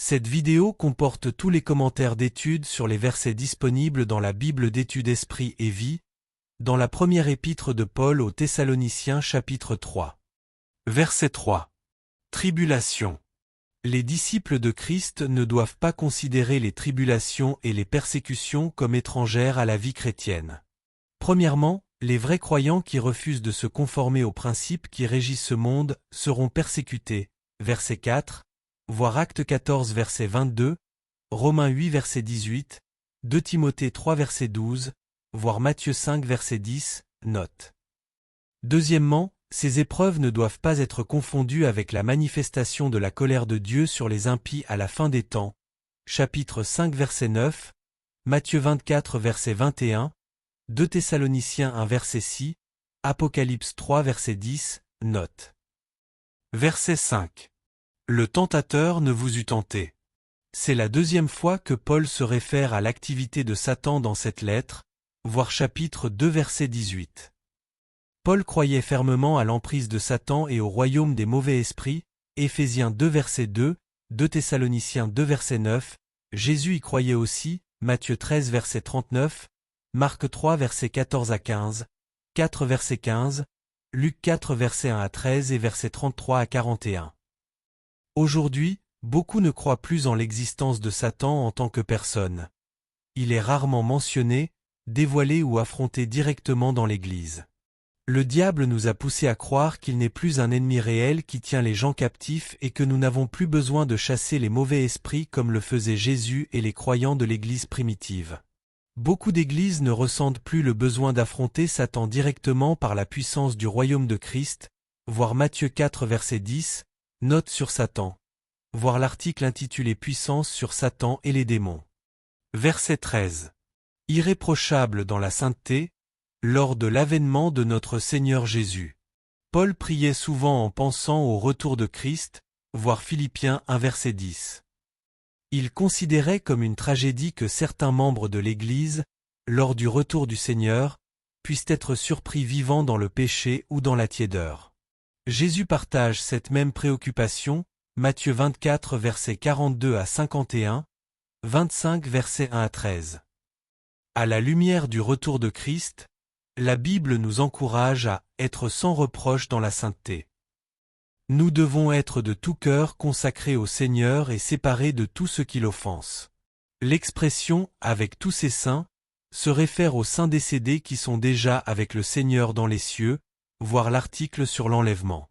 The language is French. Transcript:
Cette vidéo comporte tous les commentaires d'études sur les versets disponibles dans la Bible d'études Esprit et Vie, dans la première épître de Paul aux Thessaloniciens chapitre 3. Verset 3. Tribulation. Les disciples de Christ ne doivent pas considérer les tribulations et les persécutions comme étrangères à la vie chrétienne. Premièrement, les vrais croyants qui refusent de se conformer aux principes qui régissent ce monde seront persécutés. Verset 4, voir Actes 14 verset 22, Romains 8 verset 18, 2 Timothée 3 verset 12, voir Matthieu 5 verset 10, note. Deuxièmement, ces épreuves ne doivent pas être confondues avec la manifestation de la colère de Dieu sur les impies à la fin des temps. Chapitre 5 verset 9, Matthieu 24 verset 21, 2 Thessaloniciens 1 verset 6, Apocalypse 3 verset 10, note. Verset 5. Le tentateur ne vous eût tenté. C'est la deuxième fois que Paul se réfère à l'activité de Satan dans cette lettre, voir chapitre 2 verset 18. Paul croyait fermement à l'emprise de Satan et au royaume des mauvais esprits, Éphésiens 2 verset 2, 2 Thessaloniciens 2 verset 9, Jésus y croyait aussi, Matthieu 13 verset 39, Marc 3 verset 14 à 15, 4 verset 15, Luc 4 verset 1 à 13 et verset 33 à 41. Aujourd'hui, beaucoup ne croient plus en l'existence de Satan en tant que personne. Il est rarement mentionné, dévoilé ou affronté directement dans l'Église. Le diable nous a poussé à croire qu'il n'est plus un ennemi réel qui tient les gens captifs et que nous n'avons plus besoin de chasser les mauvais esprits comme le faisaient Jésus et les croyants de l'Église primitive. Beaucoup d'églises ne ressentent plus le besoin d'affronter Satan directement par la puissance du royaume de Christ, voir Matthieu 4 verset 10, note sur Satan. Voir l'article intitulé Puissance sur Satan et les démons. Verset 13. Irréprochable dans la sainteté, lors de l'avènement de notre Seigneur Jésus. Paul priait souvent en pensant au retour de Christ, voir Philippiens 1 verset 10. Il considérait comme une tragédie que certains membres de l'Église, lors du retour du Seigneur, puissent être surpris vivants dans le péché ou dans la tiédeur. Jésus partage cette même préoccupation, Matthieu 24 versets 42 à 51, 25 versets 1 à 13. À la lumière du retour de Christ, la Bible nous encourage à être sans reproche dans la sainteté. Nous devons être de tout cœur consacrés au Seigneur et séparés de tout ce qui l'offense. L'expression « avec tous ses saints » se réfère aux saints décédés qui sont déjà avec le Seigneur dans les cieux, voir l'article sur l'enlèvement.